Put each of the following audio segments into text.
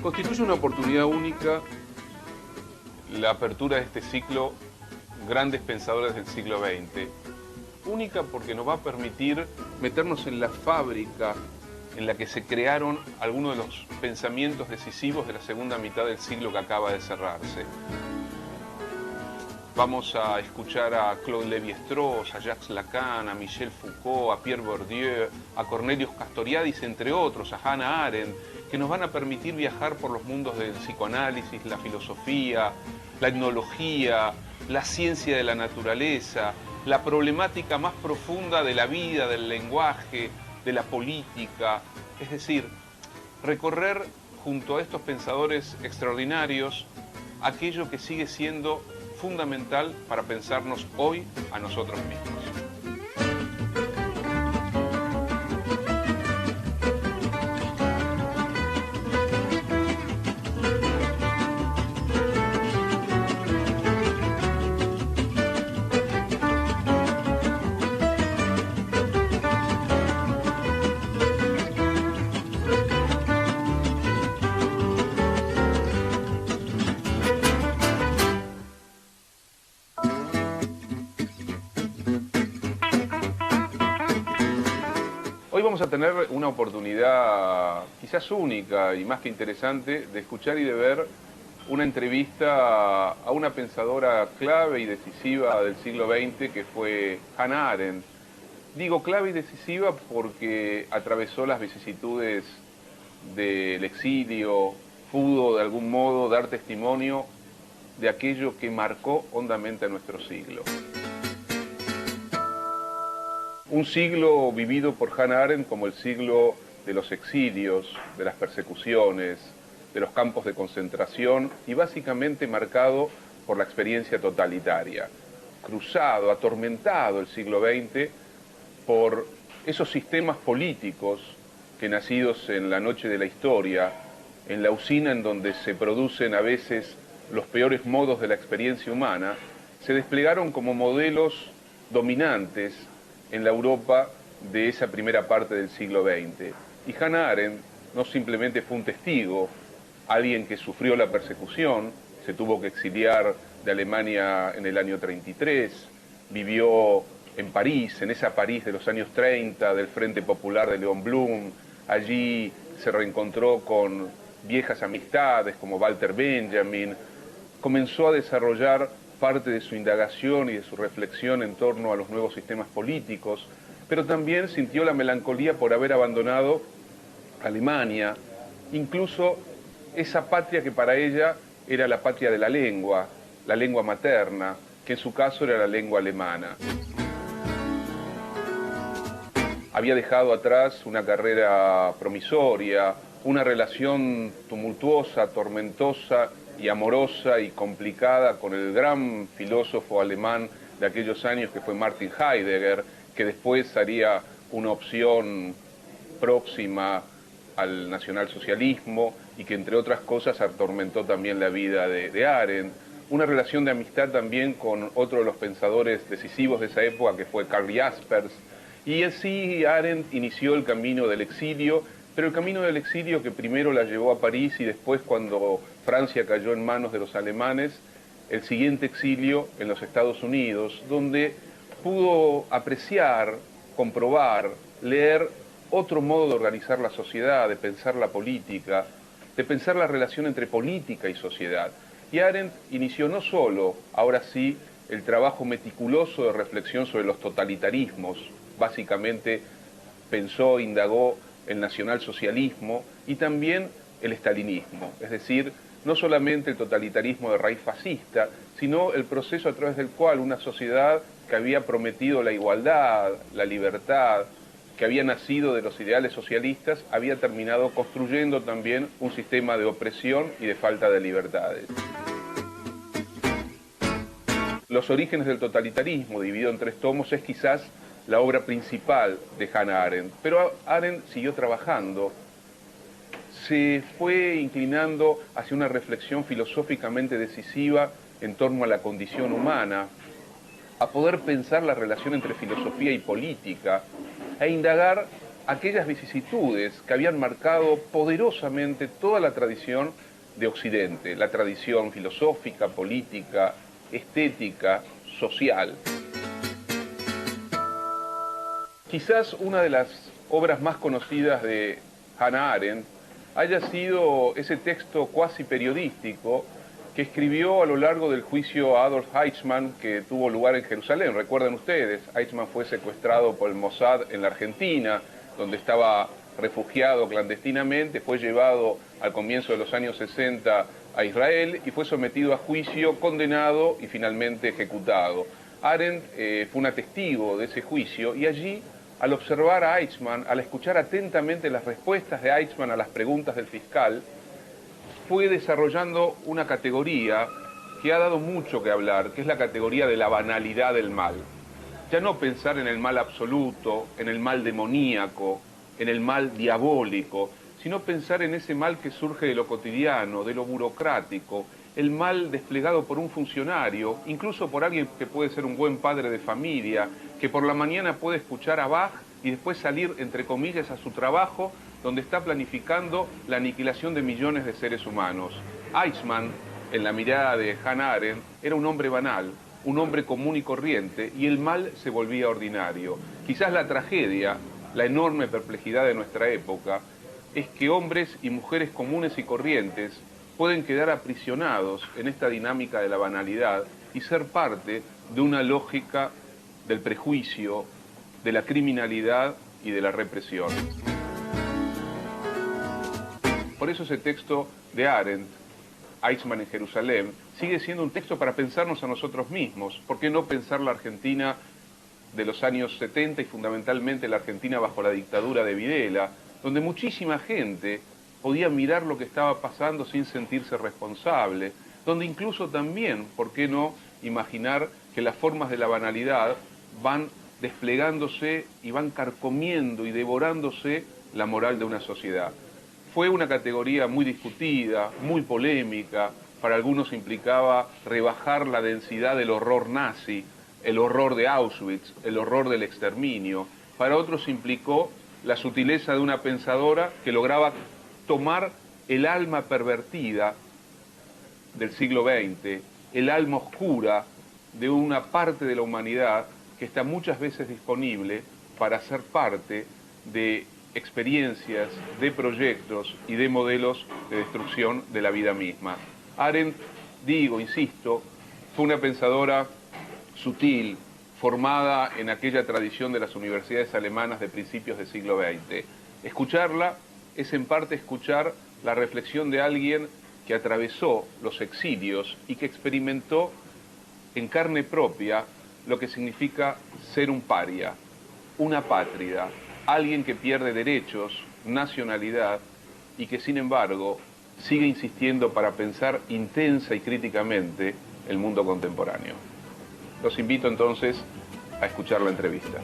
Constituye una oportunidad única la apertura de este ciclo Grandes Pensadores del siglo XX. Única porque nos va a permitir meternos en la fábrica en la que se crearon algunos de los pensamientos decisivos de la segunda mitad del siglo que acaba de cerrarse. Vamos a escuchar a Claude Lévi-Strauss, a Jacques Lacan, a Michel Foucault, a Pierre Bourdieu, a Cornelius Castoriadis, entre otros, a Hannah Arendt, que nos van a permitir viajar por los mundos del psicoanálisis, la filosofía, la etnología, la ciencia de la naturaleza, la problemática más profunda de la vida, del lenguaje, de la política. Es decir, recorrer junto a estos pensadores extraordinarios aquello que sigue siendo fundamental para pensarnos hoy a nosotros mismos. Hoy vamos a tener una oportunidad quizás única y más que interesante de escuchar y de ver una entrevista a una pensadora clave y decisiva del siglo XX que fue Hannah Arendt. Digo clave y decisiva porque atravesó las vicisitudes del exilio, pudo de algún modo dar testimonio de aquello que marcó hondamente a nuestro siglo. Un siglo vivido por Hannah Arendt como el siglo de los exilios, de las persecuciones, de los campos de concentración y básicamente marcado por la experiencia totalitaria. Cruzado, atormentado el siglo XX por esos sistemas políticos que, nacidos en la noche de la historia, en la usina en donde se producen a veces los peores modos de la experiencia humana, se desplegaron como modelos dominantes en la Europa de esa primera parte del siglo XX. Y Hannah Arendt no simplemente fue un testigo, alguien que sufrió la persecución, se tuvo que exiliar de Alemania en el año 33, vivió en París, en esa París de los años 30, del Frente Popular de Léon Blum. Allí se reencontró con viejas amistades como Walter Benjamin, comenzó a desarrollar parte de su indagación y de su reflexión en torno a los nuevos sistemas políticos, pero también sintió la melancolía por haber abandonado Alemania, incluso esa patria que para ella era la patria de la lengua materna, que en su caso era la lengua alemana. Había dejado atrás una carrera promisoria, una relación tumultuosa, tormentosa y amorosa y complicada con el gran filósofo alemán de aquellos años que fue Martin Heidegger, que después haría una opción próxima al nacionalsocialismo y que entre otras cosas atormentó también la vida de Arendt. Una relación de amistad también con otro de los pensadores decisivos de esa época que fue Karl Jaspers. Y así Arendt inició el camino del exilio, pero el camino del exilio que primero la llevó a París y después, cuando Francia cayó en manos de los alemanes, el siguiente exilio en los Estados Unidos, donde pudo apreciar, comprobar, leer otro modo de organizar la sociedad, de pensar la política, de pensar la relación entre política y sociedad. Y Arendt inició no solo, ahora sí, el trabajo meticuloso de reflexión sobre los totalitarismos, básicamente pensó, indagó el nacionalsocialismo y también el estalinismo, es decir, no solamente el totalitarismo de raíz fascista, sino el proceso a través del cual una sociedad que había prometido la igualdad, la libertad, que había nacido de los ideales socialistas, había terminado construyendo también un sistema de opresión y de falta de libertades. Los orígenes del totalitarismo, dividido en 3 tomos, es quizás la obra principal de Hannah Arendt, pero Arendt siguió trabajando, se fue inclinando hacia una reflexión filosóficamente decisiva en torno a la condición humana, a poder pensar la relación entre filosofía y política, e indagar aquellas vicisitudes que habían marcado poderosamente toda la tradición de Occidente, la tradición filosófica, política, estética, social. Quizás una de las obras más conocidas de Hannah Arendt haya sido ese texto cuasi periodístico que escribió a lo largo del juicio a Adolf Eichmann que tuvo lugar en Jerusalén. Recuerdan ustedes, Eichmann fue secuestrado por el Mossad en la Argentina, donde estaba refugiado clandestinamente, fue llevado al comienzo de los años 60 a Israel y fue sometido a juicio, condenado y finalmente ejecutado. Arendt fue una testigo de ese juicio y allí, al observar a Eichmann, al escuchar atentamente las respuestas de Eichmann a las preguntas del fiscal, fue desarrollando una categoría que ha dado mucho que hablar, que es la categoría de la banalidad del mal. Ya no pensar en el mal absoluto, en el mal demoníaco, en el mal diabólico, sino pensar en ese mal que surge de lo cotidiano, de lo burocrático, el mal desplegado por un funcionario, incluso por alguien que puede ser un buen padre de familia, que por la mañana puede escuchar a Bach y después salir, entre comillas, a su trabajo, donde está planificando la aniquilación de millones de seres humanos. Eichmann, en la mirada de Hannah Arendt, era un hombre banal, un hombre común y corriente, y el mal se volvía ordinario. Quizás la tragedia, la enorme perplejidad de nuestra época, es que hombres y mujeres comunes y corrientes pueden quedar aprisionados en esta dinámica de la banalidad y ser parte de una lógica del prejuicio, de la criminalidad y de la represión. Por eso ese texto de Arendt, Eichmann en Jerusalén, sigue siendo un texto para pensarnos a nosotros mismos. ¿Por qué no pensar la Argentina de los años 70 y fundamentalmente la Argentina bajo la dictadura de Videla, donde muchísima gente podía mirar lo que estaba pasando sin sentirse responsable, donde incluso también, ¿por qué no imaginar que las formas de la banalidad van desplegándose y van carcomiendo y devorándose la moral de una sociedad? Fue una categoría muy discutida, muy polémica, para algunos implicaba rebajar la densidad del horror nazi, el horror de Auschwitz, el horror del exterminio. Para otros implicó la sutileza de una pensadora que lograba tomar el alma pervertida del siglo XX, el alma oscura de una parte de la humanidad que está muchas veces disponible para ser parte de experiencias, de proyectos y de modelos de destrucción de la vida misma. Arendt, digo, insisto, fue una pensadora sutil, formada en aquella tradición de las universidades alemanas de principios del siglo XX. Escucharla es en parte escuchar la reflexión de alguien que atravesó los exilios y que experimentó en carne propia lo que significa ser un paria, una apátrida, alguien que pierde derechos, nacionalidad y que sin embargo sigue insistiendo para pensar intensa y críticamente el mundo contemporáneo. Los invito entonces a escuchar la entrevista.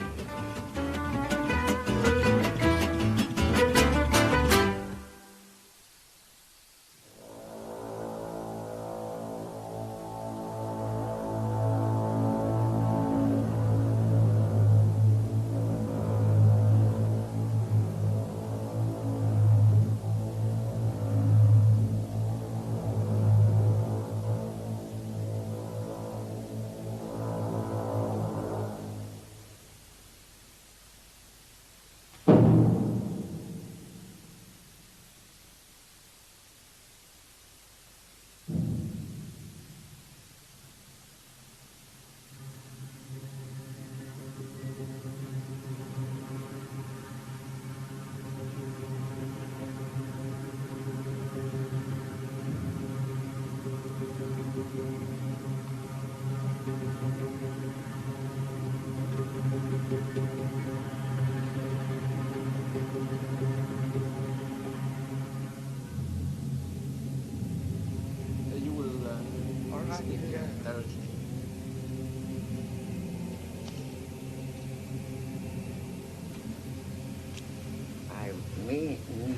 I may need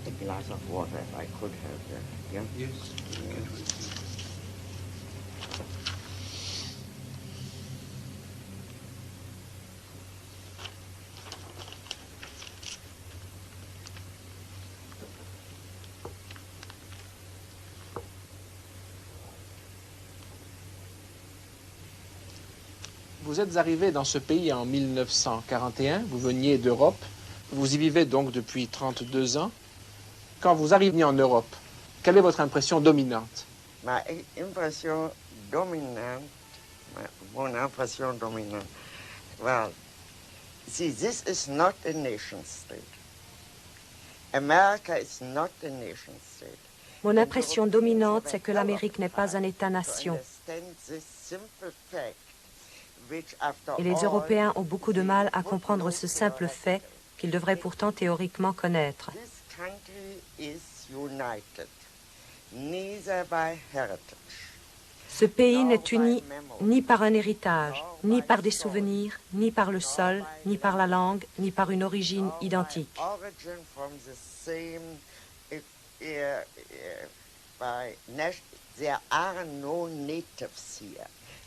a glass of water if I could have that. Yeah? Yes. Vous êtes arrivé dans ce pays en 1941, vous veniez d'Europe, vous y vivez donc depuis 32 ans. Quand vous arrivez en Europe, quelle est votre impression dominante? Ma impression dominante, mon impression dominante, well, see, this is not a nation state. America is not a nation state. Mon impression dominante, c'est que l'Amérique n'est pas un État-nation. Et les Européens ont beaucoup de mal à comprendre ce simple fait qu'ils devraient pourtant théoriquement connaître. Ce pays n'est uni ni par un héritage, ni par des souvenirs, ni par le sol, ni par la langue, ni par une origine identique.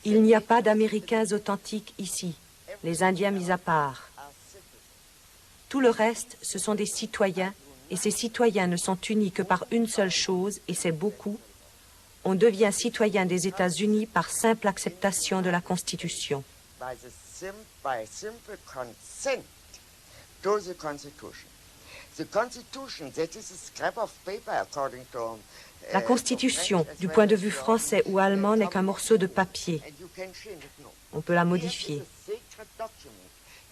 Il n'y a pas d'Américains authentiques ici, les Indiens mis à part. Tout le reste, ce sont des citoyens, et ces citoyens ne sont unis que par une seule chose, et c'est beaucoup. On devient citoyen des États-Unis par simple acceptation de la Constitution. La Constitution, du point de vue français ou allemand, n'est qu'un morceau de papier. On peut la modifier.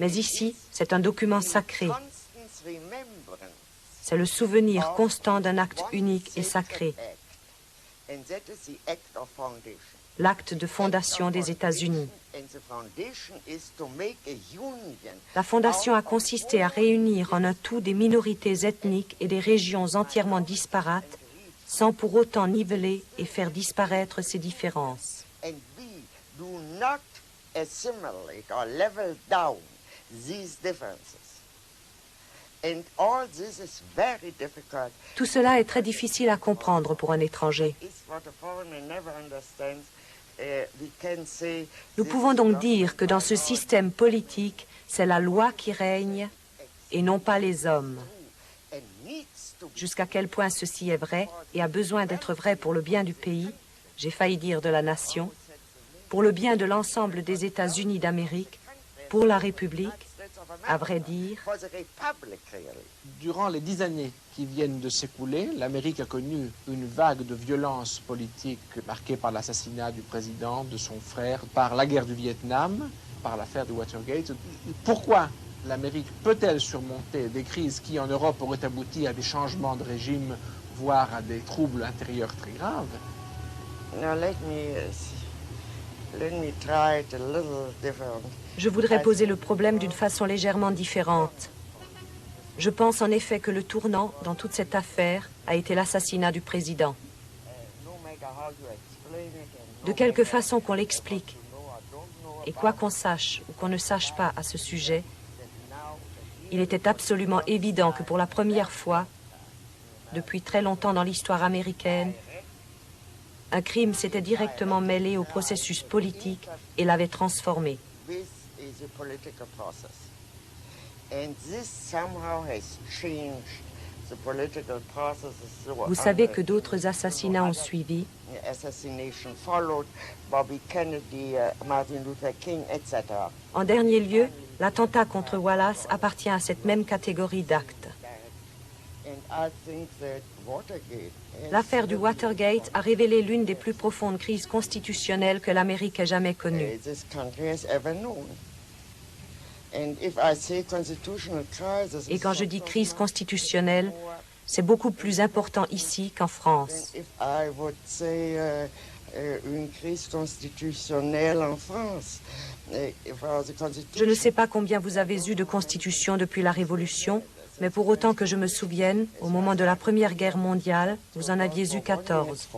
Mais ici, c'est un document sacré. C'est le souvenir constant d'un acte unique et sacré. L'acte de fondation des États-Unis. La fondation a consisté à réunir en un tout des minorités ethniques et des régions entièrement disparates, sans pour autant niveler et faire disparaître ces différences. Tout cela est très difficile à comprendre pour un étranger. Nous pouvons donc dire que dans ce système politique, c'est la loi qui règne et non pas les hommes. Jusqu'à quel point ceci est vrai et a besoin d'être vrai pour le bien du pays, j'ai failli dire de la nation, pour le bien de l'ensemble des États-Unis d'Amérique, pour la République, à vrai dire. Durant les 10 années qui viennent de s'écouler, l'Amérique a connu une vague de violence politique marquée par l'assassinat du président, de son frère, par la guerre du Vietnam, par l'affaire du Watergate. Pourquoi l'Amérique peut-elle surmonter des crises qui, en Europe, auraient abouti à des changements de régime, voire à des troubles intérieurs très graves? Now let me try it a little different. Je voudrais poser le problème d'une façon légèrement différente. Je pense en effet que le tournant dans toute cette affaire a été l'assassinat du président. De quelque façon qu'on l'explique, et quoi qu'on sache ou qu'on ne sache pas à ce sujet, il était absolument évident que pour la première fois, depuis très longtemps dans l'histoire américaine, un crime s'était directement mêlé au processus politique et l'avait transformé. Vous savez que d'autres assassinats ont suivi. En dernier lieu, l'attentat contre Wallace appartient à cette même catégorie d'actes. L'affaire du Watergate a révélé l'une des plus profondes crises constitutionnelles que l'Amérique ait jamais connue. Et quand je dis crise constitutionnelle, c'est beaucoup plus important ici qu'en France. Une crise constitutionnelle en France. Je ne sais pas combien vous avez eu de constitutions depuis la Révolution, mais pour autant que je me souvienne, au moment de la Première Guerre mondiale, vous en aviez eu 14.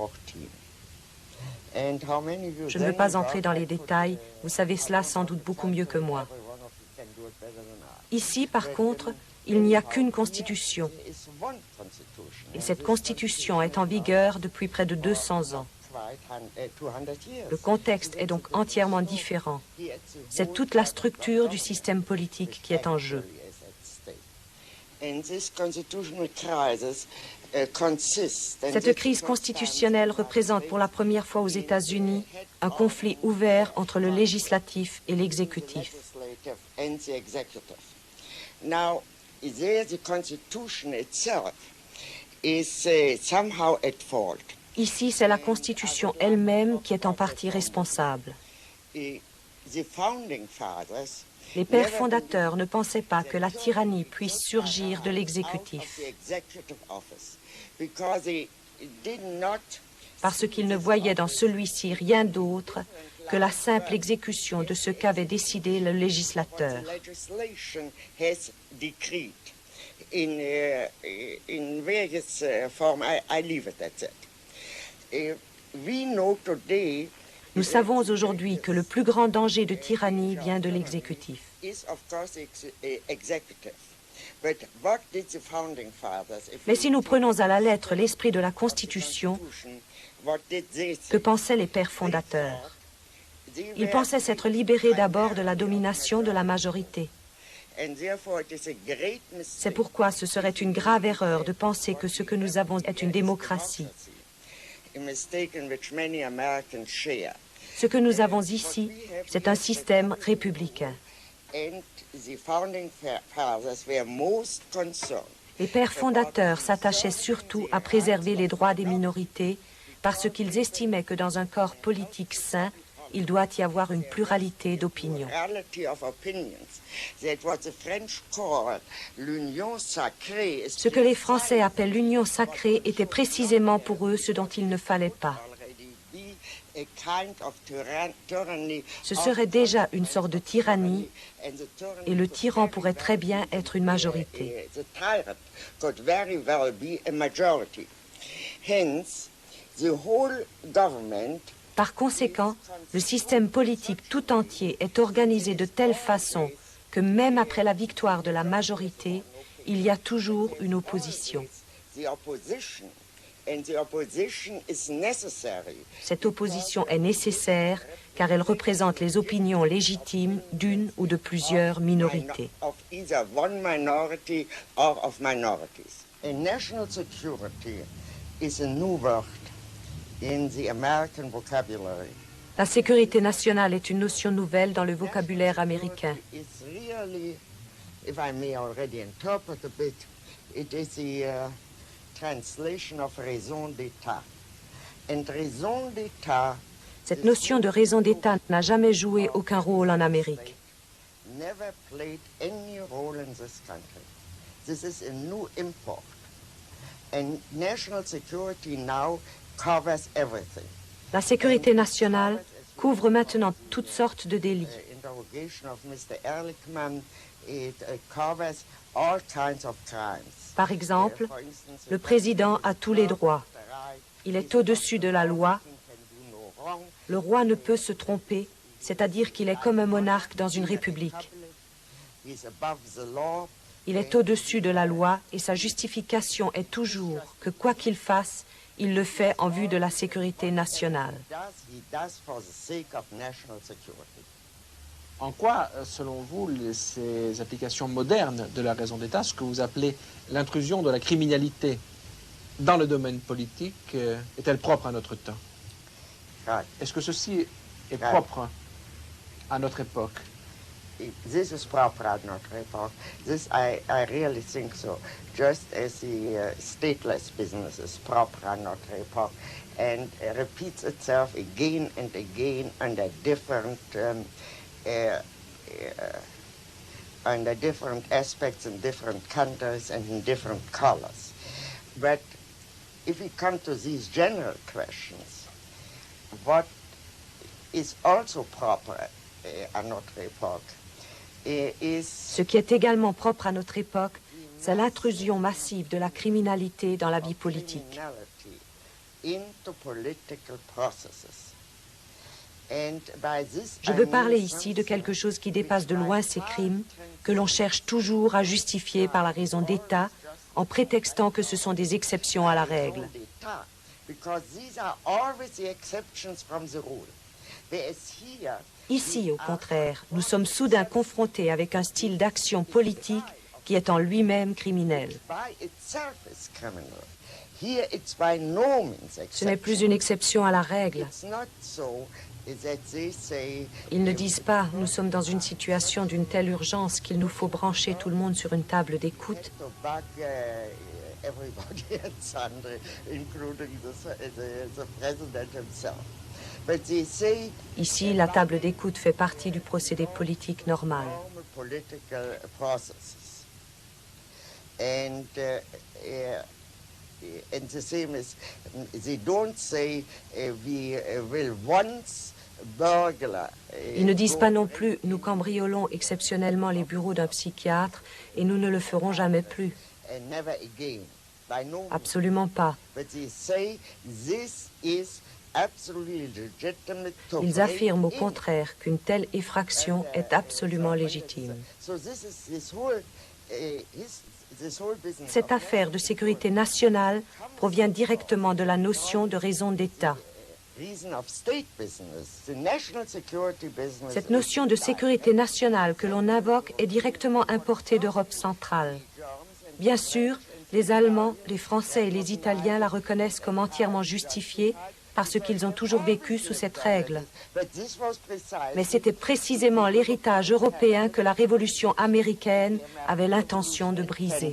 Je ne veux pas entrer dans les détails, vous savez cela sans doute beaucoup mieux que moi. Ici, par contre, il n'y a qu'une constitution. Et cette constitution est en vigueur depuis près de 200 ans. Le contexte est donc entièrement différent. C'est toute la structure du système politique qui est en jeu. Cette crise constitutionnelle représente pour la première fois aux États-Unis un conflit ouvert entre le législatif et l'exécutif. Now, there the Constitution itself is somehow at fault. Ici, c'est la Constitution elle-même qui est en partie responsable. The founding fathers Les pères fondateurs ne pensaient pas que la tyrannie puisse surgir de l'exécutif, parce qu'ils ne voyaient dans celui-ci rien d'autre que la simple exécution de ce qu'avait décidé le législateur. Nous savons aujourd'hui que le plus grand danger de tyrannie vient de l'exécutif. Mais si nous prenons à la lettre l'esprit de la Constitution, que pensaient les pères fondateurs? Ils pensaient s'être libérés d'abord de la domination de la majorité. C'est pourquoi ce serait une grave erreur de penser que ce que nous avons est une démocratie. Ce que nous avons ici, c'est un système républicain. Les pères fondateurs s'attachaient surtout à préserver les droits des minorités parce qu'ils estimaient que dans un corps politique sain, il doit y avoir une pluralité d'opinions. Ce que les Français appellent l'union sacrée était précisément pour eux ce dont il ne fallait pas. Ce serait déjà une sorte de tyrannie, et le tyran pourrait très bien être une majorité. Par conséquent, le système politique tout entier est organisé de telle façon que même après la victoire de la majorité, il y a toujours une opposition. Cette opposition est nécessaire car elle représente les opinions légitimes d'une ou de plusieurs minorités. La sécurité nationale est une notion nouvelle dans le vocabulaire américain. Cette notion de raison d'État n'a jamais joué aucun rôle en Amérique. La sécurité nationale couvre maintenant toutes sortes de délits. Par exemple, le président a tous les droits. Il est au-dessus de la loi. Le roi ne peut se tromper, c'est-à-dire qu'il est comme un monarque dans une république. Il est au-dessus de la loi et sa justification est toujours que quoi qu'il fasse, il le fait en vue de la sécurité nationale. En quoi, selon vous, ces applications modernes de la raison d'État, ce que vous appelez l'intrusion de la criminalité dans le domaine politique, est-elle propre à notre temps? Est-ce que ceci est propre à notre époque? This is proper at notre époque. This, I really think so. Just as the stateless business is proper at notre époque and repeats itself again and again under different aspects in different countries and in different colors. But if we come to these general questions, what is also proper à notre époque Ce qui est également propre à notre époque, c'est l'intrusion massive de la criminalité dans la vie politique. Je veux parler ici de quelque chose qui dépasse de loin ces crimes, que l'on cherche toujours à justifier par la raison d'État, en prétextant que ce sont des exceptions à la règle. Ici, au contraire, nous sommes soudain confrontés avec un style d'action politique qui est en lui-même criminel. Ce n'est plus une exception à la règle. Ils ne disent pas « nous sommes dans une situation d'une telle urgence qu'il nous faut brancher tout le monde sur une table d'écoute ». Ici, la table d'écoute fait partie du procédé politique normal. Ils ne disent pas non plus « nous cambriolons exceptionnellement les bureaux d'un psychiatre et nous ne le ferons jamais plus ». Absolument pas. Ils affirment au contraire qu'une telle effraction est absolument légitime. Cette affaire de sécurité nationale provient directement de la notion de raison d'État. Cette notion de sécurité nationale que l'on invoque est directement importée d'Europe centrale. Bien sûr, les Allemands, les Français et les Italiens la reconnaissent comme entièrement justifiée parce qu'ils ont toujours vécu sous cette règle. Mais c'était précisément l'héritage européen que la révolution américaine avait l'intention de briser.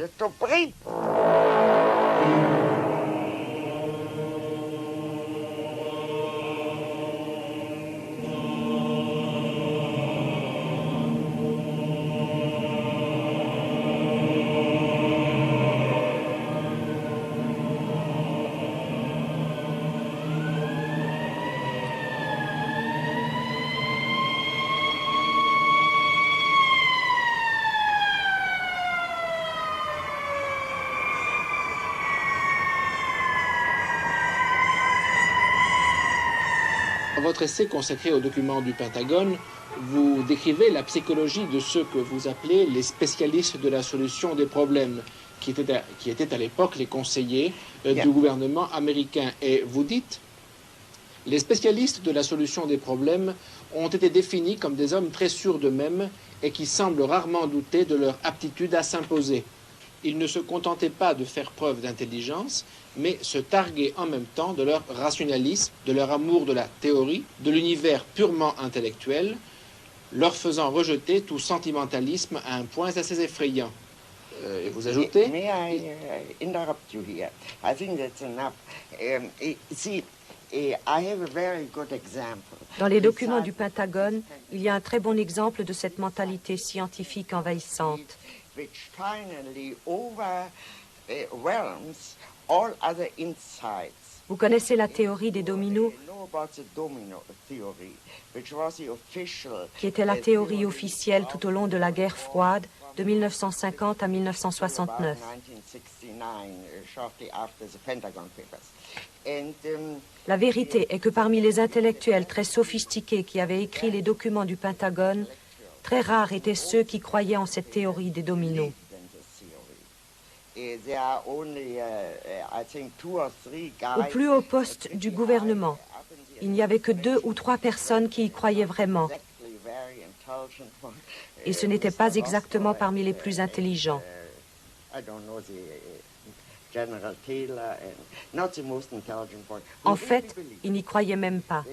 Dans votre essai consacré aux documents du Pentagone, vous décrivez la psychologie de ceux que vous appelez les spécialistes de la solution des problèmes, qui étaient à l'époque les conseillers du gouvernement américain. Et vous dites, les spécialistes de la solution des problèmes ont été définis comme des hommes très sûrs d'eux-mêmes et qui semblent rarement douter de leur aptitude à s'imposer. Ils ne se contentaient pas de faire preuve d'intelligence, mais se targuaient en même temps de leur rationalisme, de leur amour de la théorie, de l'univers purement intellectuel, leur faisant rejeter tout sentimentalisme à un point assez effrayant. Et vous ajoutez... May I interrupt you here? I think that's enough. See, I have a very good example. Dans les documents du Pentagone, il y a un très bon exemple de cette mentalité scientifique envahissante. Which finally overwhelms all other insights. Vous connaissez la théorie des dominos, qui était la théorie officielle tout au long de la guerre froide de 1950 à 1969. La vérité est que parmi les intellectuels très sophistiqués qui avaient écrit les documents du Pentagone, très rares étaient ceux qui croyaient en cette théorie des dominos. Au plus haut poste du gouvernement, il n'y avait que 2 ou 3 personnes qui y croyaient vraiment. Et ce n'était pas exactement parmi les plus intelligents. En fait, ils n'y croyaient même pas.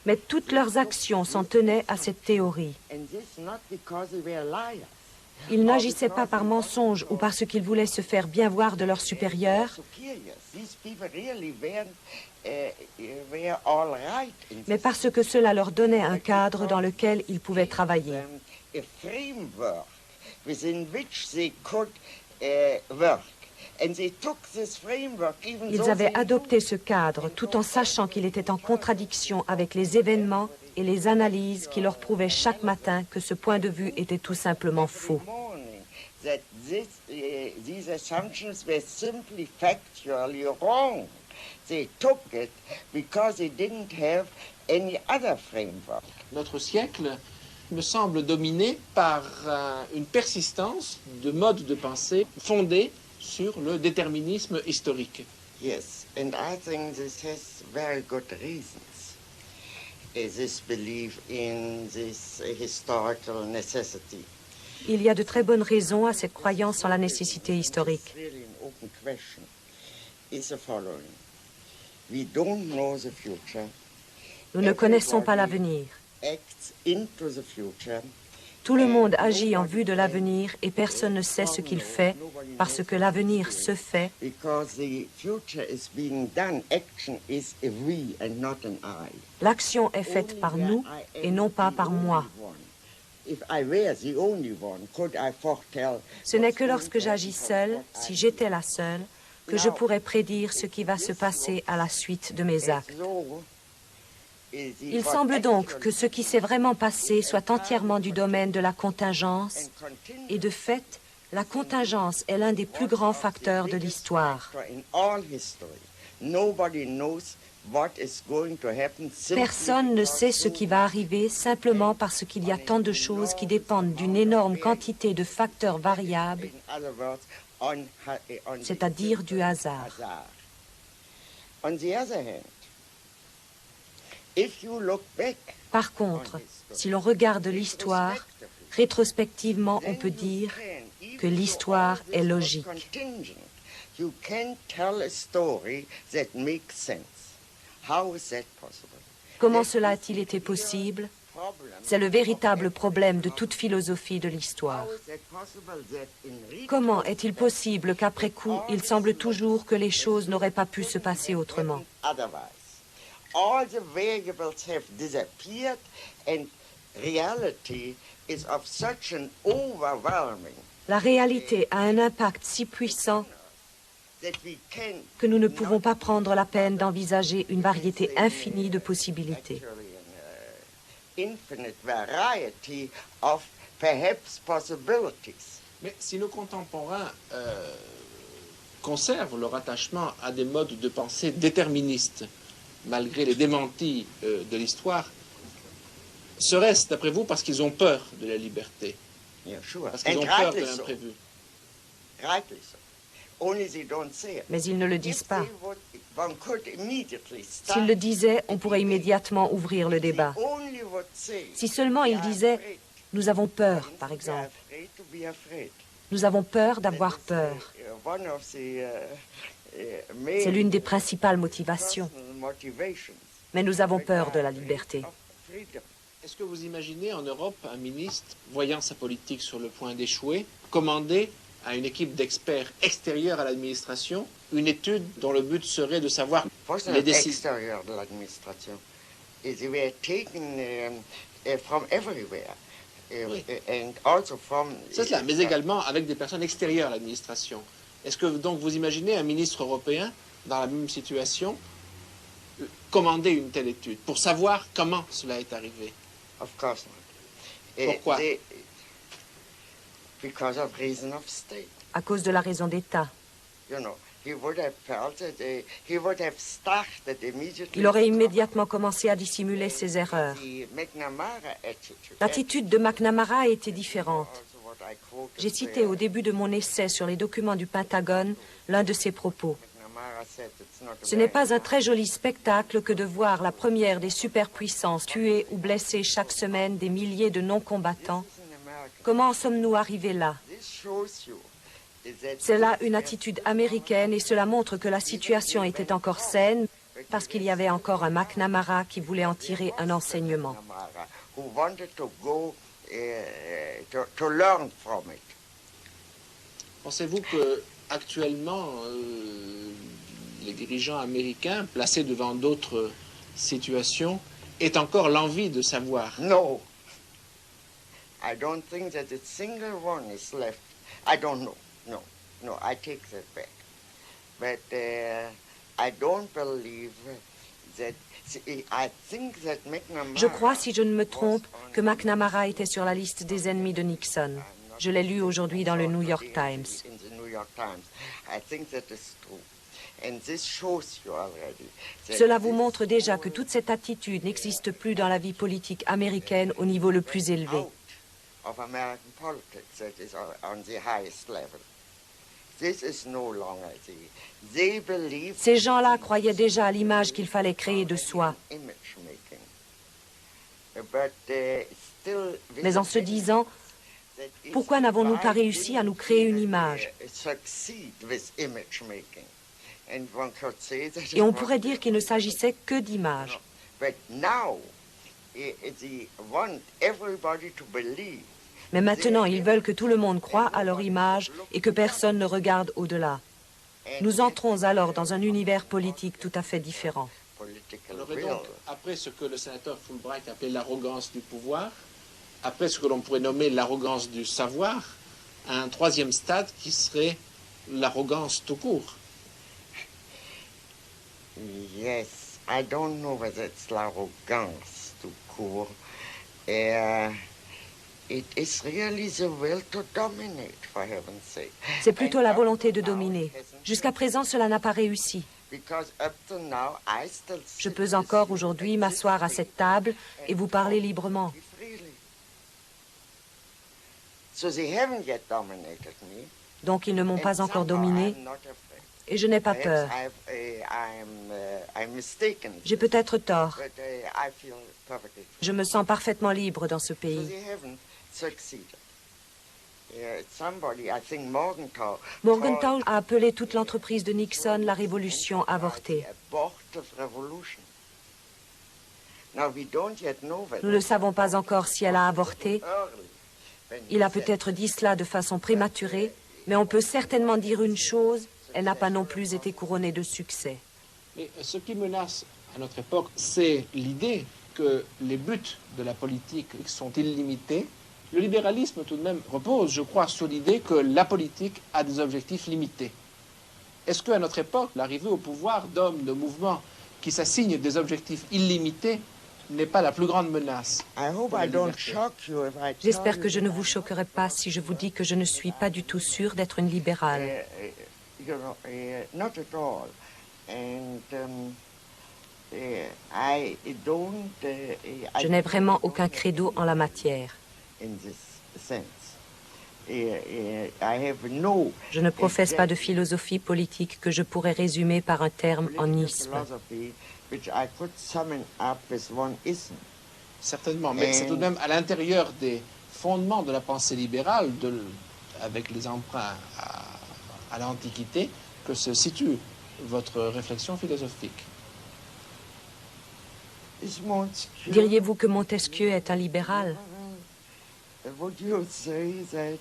Mais toutes leurs actions s'en tenaient à cette théorie. Ils n'agissaient pas par mensonge ou parce qu'ils voulaient se faire bien voir de leurs supérieurs, mais parce que cela leur donnait un cadre dans lequel ils pouvaient travailler. Ils avaient adopté ce cadre tout en sachant qu'il était en contradiction avec les événements et les analyses qui leur prouvaient chaque matin que ce point de vue était tout simplement faux. Notre siècle me semble dominé par une persistance de modes de pensée fondés sur le déterminisme historique. Yes, and I think this has very good reasons. this belief in this historical necessity. Il y a de très bonnes raisons à cette croyance en la nécessité historique. Really an open question is the following. We don't know the future. Nous ne connaissons pas l'avenir. Acts into the future. Tout le monde agit en vue de l'avenir et personne ne sait ce qu'il fait parce que l'avenir se fait. Because the future is being done. Action is a we and not an I. L'action est faite par nous et non pas par moi. If I were the only one, could I foretell? Ce n'est que lorsque j'agis seule, si j'étais la seule, que je pourrais prédire ce qui va se passer à la suite de mes actes. Il semble donc que ce qui s'est vraiment passé soit entièrement du domaine de la contingence, et de fait, la contingence est l'un des plus grands facteurs de l'histoire. Personne ne sait ce qui va arriver simplement parce qu'il y a tant de choses qui dépendent d'une énorme quantité de facteurs variables, c'est-à-dire du hasard. Par contre, si l'on regarde l'histoire, rétrospectivement, on peut dire que l'histoire est logique. Comment cela a-t-il été possible? C'est le véritable problème de toute philosophie de l'histoire. Comment est-il possible qu'après coup, il semble toujours que les choses n'auraient pas pu se passer autrement? All the variables have disappeared and reality is of such an overwhelming. La réalité a un impact si puissant que nous ne pouvons pas prendre la peine d'envisager une variété infinie de possibilités. Infinite variety of perhaps possibilities. Mais si nos contemporains conservent leur attachement à des modes de pensée déterministes, malgré les démentis de l'histoire, serait-ce, d'après vous, parce qu'ils ont peur de la liberté? Parce qu'ils ont peur de l'imprévu. Mais ils ne le disent pas. S'ils le disaient, on pourrait immédiatement ouvrir le débat. Si seulement ils disaient « nous avons peur », par exemple. Nous avons peur d'avoir peur. C'est l'une des principales motivations. Mais nous avons peur de la liberté. Est-ce que vous imaginez en Europe un ministre, voyant sa politique sur le point d'échouer, commander à une équipe d'experts extérieurs à l'administration une étude dont le but serait de savoir les décisions extérieurs de l'administration? They were taken from everywhere. And also from... C'est cela, mais également avec des personnes extérieures à l'administration. Est-ce que donc vous imaginez un ministre européen dans la même situation commander une telle étude pour savoir comment cela est arrivé? Of course not. Pourquoi? Because of reason of state. À cause de la raison d'État. You know, he would have felt that he would have started immediately. Il aurait immédiatement commencé à dissimuler ses erreurs. L'attitude de McNamara était différente. J'ai cité au début de mon essai sur les documents du Pentagone l'un de ses propos. Ce n'est pas un très joli spectacle que de voir la première des superpuissances tuer ou blesser chaque semaine des milliers de non-combattants. Comment en sommes-nous arrivés là? C'est là une attitude américaine et cela montre que la situation était encore saine parce qu'il y avait encore un McNamara qui voulait en tirer un enseignement. Pensez-vous que actuellement les dirigeants américains placés devant d'autres situations aient encore l'envie de savoir? No. I don't think that a single one is left. I don't know. No, I take that back. But I don't believe that. I think that McNamara. Je crois, si je ne me trompe, que McNamara était sur la liste des ennemis de Nixon. Je l'ai lu aujourd'hui dans le New York Times. Cela vous montre déjà que toute cette attitude n'existe plus dans la vie politique américaine au niveau le plus élevé. Ces gens-là croyaient déjà à l'image qu'il fallait créer de soi. Mais en se disant, pourquoi n'avons-nous pas réussi à nous créer une image? Et on pourrait dire qu'il ne s'agissait que d'images. Mais maintenant, ils veulent que tout le monde croie à leur image et que personne ne regarde au-delà. Nous entrons alors dans un univers politique tout à fait différent. On aurait donc, après ce que le sénateur Fulbright appelait l'arrogance du pouvoir, après ce que l'on pourrait nommer l'arrogance du savoir, un troisième stade qui serait l'arrogance tout court. Yes, I don't know whether it's l'arrogance tout court. It is really the will to dominate, for heaven's sake. C'est plutôt la volonté de dominer. Jusqu'à présent, cela n'a pas réussi. Je peux encore aujourd'hui m'asseoir à cette table et vous parler librement. Donc ils ne m'ont pas encore dominé et je n'ai pas peur. J'ai peut-être tort. Je me sens parfaitement libre dans ce pays. Morgenthau a appelé toute l'entreprise de Nixon la révolution avortée. Nous ne savons pas encore si elle a avorté. Il a peut-être dit cela de façon prématurée, mais on peut certainement dire une chose, elle n'a pas non plus été couronnée de succès. Mais ce qui menace à notre époque, c'est l'idée que les buts de la politique sont illimités. Le libéralisme, tout de même, repose, je crois, sur l'idée que la politique a des objectifs limités. Est-ce qu'à notre époque, l'arrivée au pouvoir d'hommes, de mouvements qui s'assignent des objectifs illimités n'est pas la plus grande menace? J'espère que je ne vous choquerai pas si je vous dis que je ne suis pas du tout sûre d'être une libérale. Je n'ai vraiment aucun credo en la matière. Je ne professe pas de philosophie politique que je pourrais résumer par un terme en isme. Certainement, mais c'est tout de même à l'intérieur des fondements de la pensée libérale, avec les emprunts à l'Antiquité, que se situe votre réflexion philosophique. Diriez-vous que Montesquieu est un libéral? Would you say that,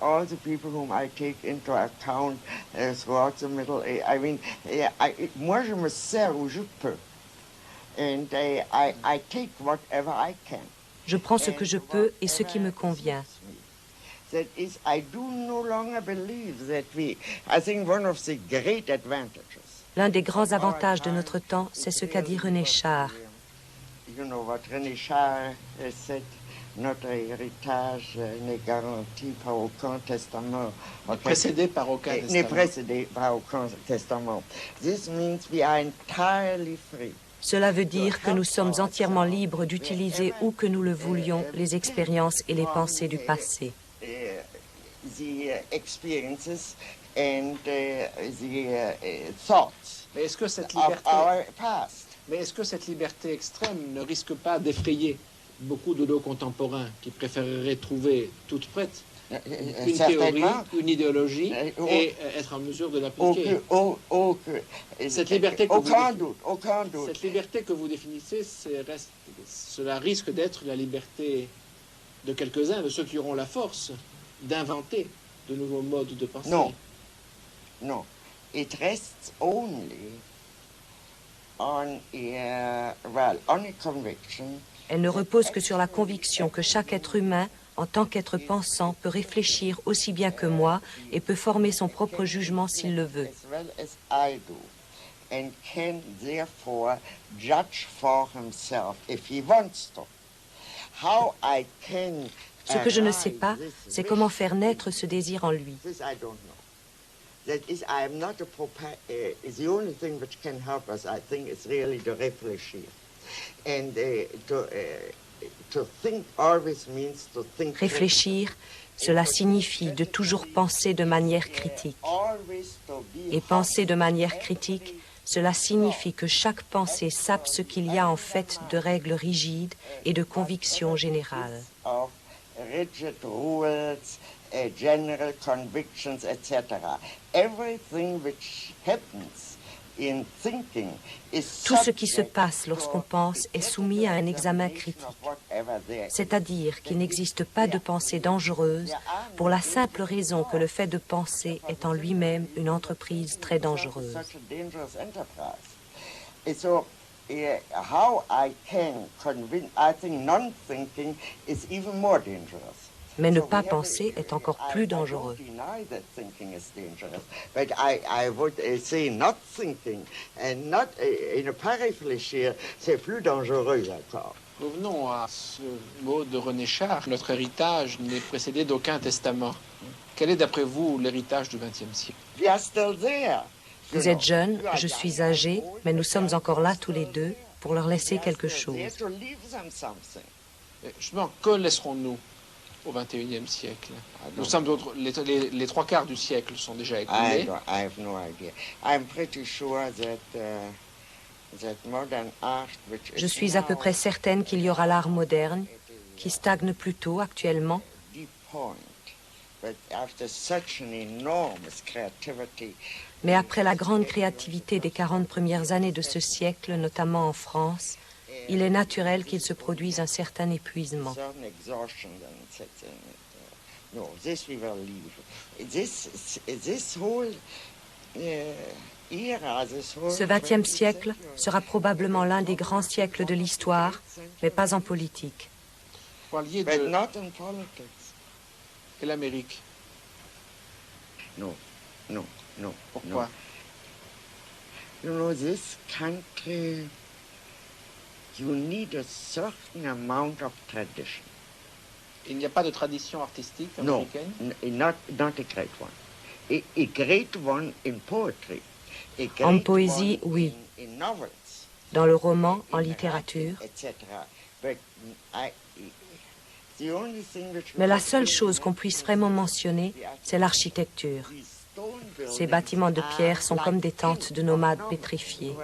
all the people whom I take into account throughout the Middle Age, moi je me sers où je peux. And I take whatever I can. Je prends ce que je peux et ce qui me convient. That is, I do no longer believe that I think one of the great advantages. L'un des grands avantages de notre temps, c'est ce qu'a dit René Char. You know what René Char said, notre héritage n'est garanti par aucun testament. Précédé par aucun testament. N'est précédé par aucun testament. This means we are entirely free. Cela veut dire que nous sommes entièrement libres d'utiliser où que nous le voulions les expériences et les pensées du passé. The experiences and the thoughts Mais est-ce que cette of liberté, our past. mais est-ce que cette liberté extrême ne risque pas d'effrayer beaucoup de nos contemporains qui préféreraient trouver toute prête une théorie, une idéologie et être en mesure de l'appliquer? Cette liberté que vous définissez, cela risque d'être la liberté de quelques-uns, de ceux qui auront la force d'inventer de nouveaux modes de pensée. Non, non. It rests only on a conviction. Elle ne repose que sur la conviction que chaque être humain, en tant qu'être pensant, peut réfléchir aussi bien que moi et peut former son propre jugement s'il le veut. As well as I do, and can therefore judge for himself if he wants to. How I can Ce que je ne sais pas, c'est comment faire naître ce désir en lui. This I don't know. That is, I am not the only thing which can help us, I think, is really to réfléchir. And to think always means to think. Réfléchir, cela signifie de toujours penser de manière critique. Et penser de manière critique, cela signifie que chaque pensée sape ce qu'il y a en fait de règles rigides et de convictions générales. Rigid rules, general convictions, etc. Everything which happens in thinking is Tout ce qui se passe lorsqu'on pense est soumis à un examen critique, c'est-à-dire qu'il n'existe pas de pensée dangereuse pour la simple raison que le fait de penser est en lui-même une entreprise très dangereuse. How I can convince, I think non-thinking is even more dangerous. Mais ne pas penser est encore plus dangereux. I deny that thinking is dangerous, but I would say not thinking and not ne pas réfléchir, c'est plus dangereux encore. Revenons à ce mot de René Char. Notre héritage n'est précédé d'aucun testament. Quel est d'après vous l'héritage du XXe siècle? We are still there. Vous êtes jeune, je suis âgé, mais nous sommes encore là tous les deux pour leur laisser quelque chose. Justement, que laisserons-nous au XXIe siècle? Nous sommes les trois quarts du siècle sont déjà écoulés. I have no idea. I'm pretty sure that modern art, which Je suis à peu près certaine qu'il y aura l'art moderne, qui stagne plutôt actuellement, deep point, but after such an enormous creativity. mais après la grande créativité des 40 premières années de ce siècle, notamment en France, il est naturel qu'il se produise un certain épuisement. Ce XXe siècle sera probablement l'un des grands siècles de l'histoire, mais pas en politique. Vous parliez But de not in politics. et l'Amérique. No. Pourquoi? You know, this country, you need a certain amount of tradition. Il n'y a pas de tradition artistique No, américaine? not a great one. A great one in poetry. A great En poésie, one oui. in novels. Dans le roman, en littérature. Etc. But the only thing which Mais la seule chose qu'on puisse vraiment mentionner, c'est l'architecture. Ces bâtiments de pierre sont comme des tentes de nomades pétrifiés.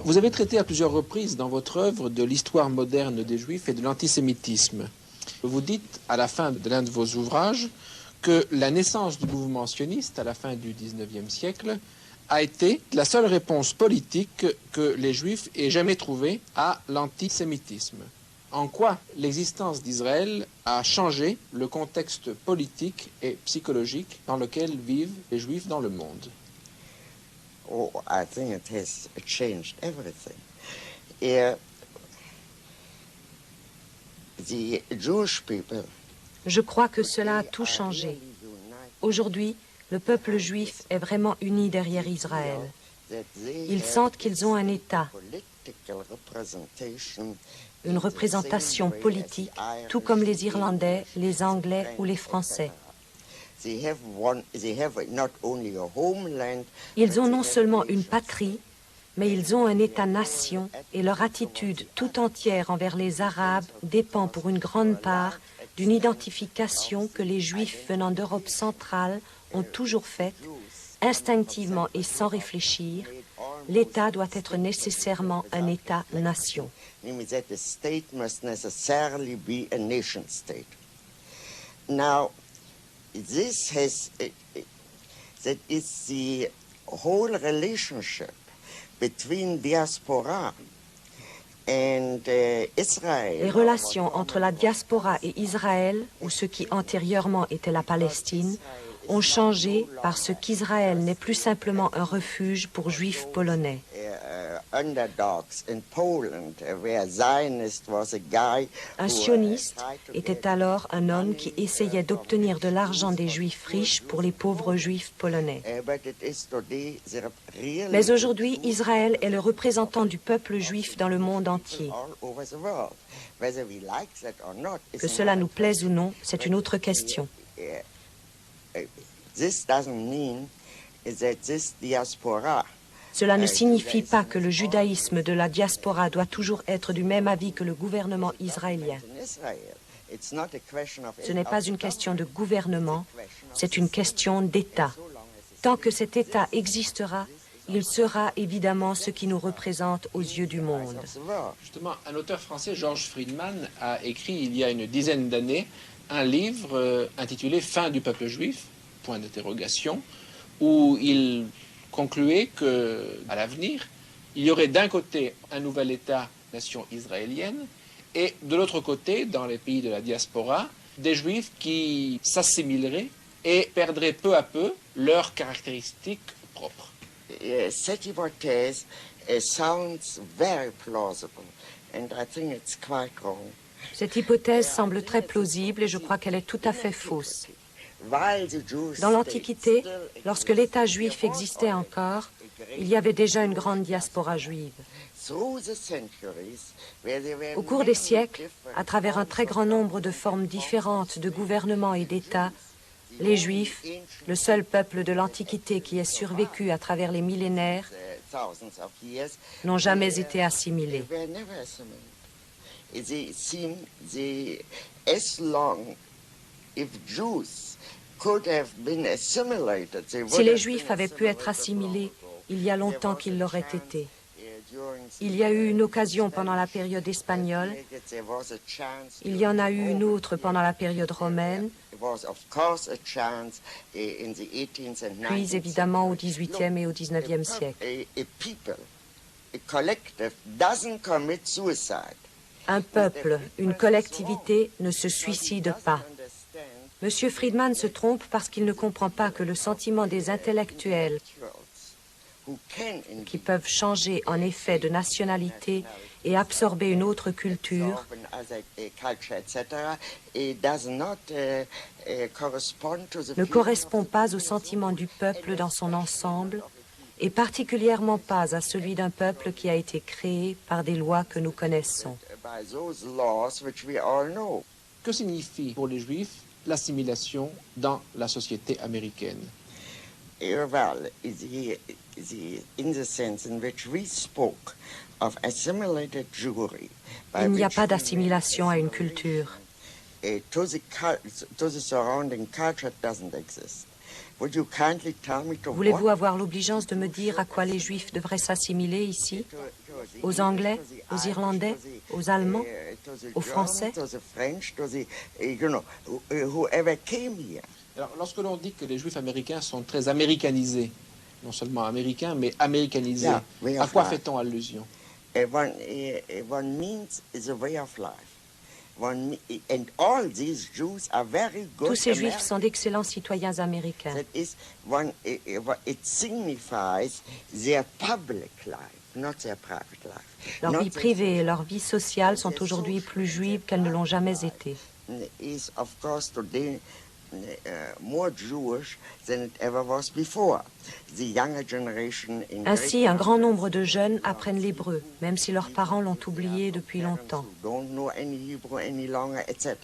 Vous avez traité à plusieurs reprises dans votre œuvre de l'histoire moderne des Juifs et de l'antisémitisme. Vous dites à la fin de l'un de vos ouvrages que la naissance du mouvement sioniste à la fin du XIXe siècle a été la seule réponse politique que les Juifs aient jamais trouvée à l'antisémitisme. En quoi l'existence d'Israël a changé le contexte politique et psychologique dans lequel vivent les Juifs dans le monde? Oh, I think it has changed everything. The Jewish people, Je crois que cela a tout changé. Aujourd'hui, le peuple juif est vraiment uni derrière Israël. Ils sentent qu'ils ont un État, une représentation politique, tout comme les Irlandais, les Anglais ou les Français. Ils ont non seulement une patrie, mais ils ont un État-nation et leur attitude tout entière envers les Arabes dépend pour une grande part d'une identification que les Juifs venant d'Europe centrale ont toujours faite, instinctivement et sans réfléchir. L'État doit être nécessairement un État-nation. Now, this has, that is the whole relationship between diaspora and Israel. Les relations entre la diaspora et Israël, ou ce qui antérieurement était la Palestine, ont changé parce qu'Israël n'est plus simplement un refuge pour Juifs polonais. Un sioniste était alors un homme qui essayait d'obtenir de l'argent des Juifs riches pour les pauvres Juifs polonais. Mais aujourd'hui, Israël est le représentant du peuple juif dans le monde entier. Que cela nous plaise ou non, c'est une autre question. Cela ne signifie pas que le judaïsme de la diaspora doit toujours être du même avis que le gouvernement israélien. Ce n'est pas une question de gouvernement, c'est une question d'État. Tant que cet État existera, il sera évidemment ce qui nous représente aux yeux du monde. Justement, un auteur français, Georges Friedman, a écrit il y a une dizaine d'années un livre intitulé « Fin du peuple juif », point d'interrogation, où il concluait qu'à l'avenir, il y aurait d'un côté un nouvel État-nation israélienne et de l'autre côté, dans les pays de la diaspora, des Juifs qui s'assimileraient et perdraient peu à peu leurs caractéristiques propres. Cette hypothèse sounds very plausible, and I think it's quite wrong. Cette hypothèse semble très plausible et je crois qu'elle est tout à fait fausse. Dans l'Antiquité, lorsque l'État juif existait encore, il y avait déjà une grande diaspora juive. Au cours des siècles, à travers un très grand nombre de formes différentes de gouvernement et d'État, les Juifs, le seul peuple de l'Antiquité qui ait survécu à travers les millénaires, n'ont jamais été assimilés. Si les Juifs avaient pu être assimilés, il y a longtemps qu'ils l'auraient été. Il y a eu une occasion pendant la période espagnole, il y en a eu une autre pendant la période romaine, puis évidemment au XVIIIe et au XIXe siècle. Un peuple, une collectivité ne se suicide pas. M. Friedman se trompe parce qu'il ne comprend pas que le sentiment des intellectuels qui peuvent changer en effet de nationalité et absorber une autre culture ne correspond pas au sentiment du peuple dans son ensemble et particulièrement pas à celui d'un peuple qui a été créé par des lois que nous connaissons. Que signifie pour les Juifs l'assimilation dans la société américaine? In the sense in which we spoke of assimilated Jewry, il n'y a pas d'assimilation à une culture. To the surrounding culture doesn't exist. Would you kindly tell me to Voulez-vous avoir l'obligeance de me dire à quoi les Juifs devraient s'assimiler ici? Aux Anglais, aux Irlandais, aux Allemands, aux Français? Alors, lorsque l'on dit que les Juifs américains sont très américanisés, non seulement américains, mais américanisés, à quoi fait-on allusion? One means is a way of life. And all these Jews are very good. Tous ces Juifs sont d'excellents citoyens américains. It signifies their public life, not their private life. Leur vie privée et leur vie sociale sont aujourd'hui plus juives qu'elles ne l'ont jamais été. Is of course today more Jewish than it ever was before. The younger generation in Ainsi, un grand nombre de jeunes apprennent l'hébreu, même si leurs parents l'ont oublié depuis longtemps. don't know any Hebrew any longer, etc.